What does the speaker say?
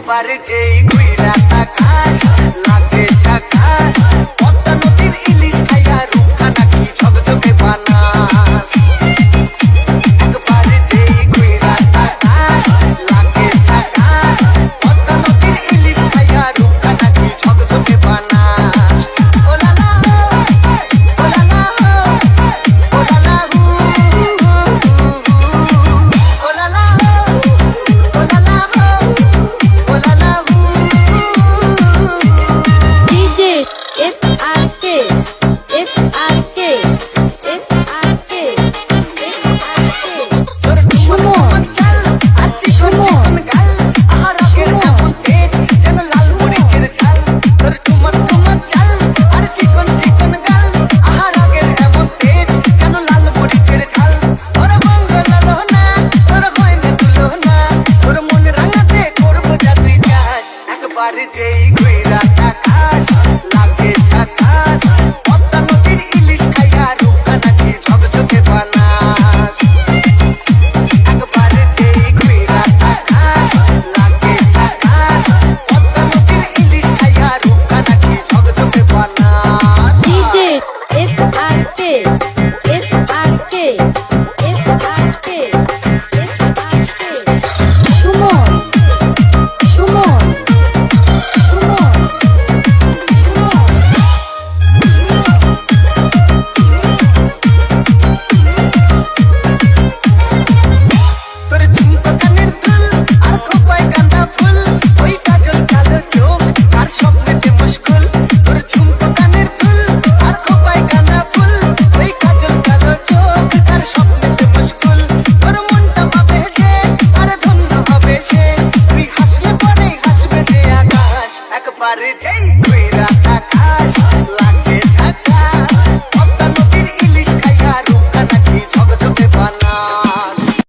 একবার যেই ঘুইরা তাকাস লাগে ঝাকাস পদ্মা নদীর ইলিশ খাইয়া রূপখানা কি ঝকঝকে বানাস একবার যেই ঘুইরা তাকাস লাগে ঝাকাস পদ্মা নদীর ইলিশ খাইয়া রূপখানা কি ঝকঝকে বানাস ও লালা ও লালা ও লালা ও লালা DJ SRK SRK SRK Shimon Shimon যেই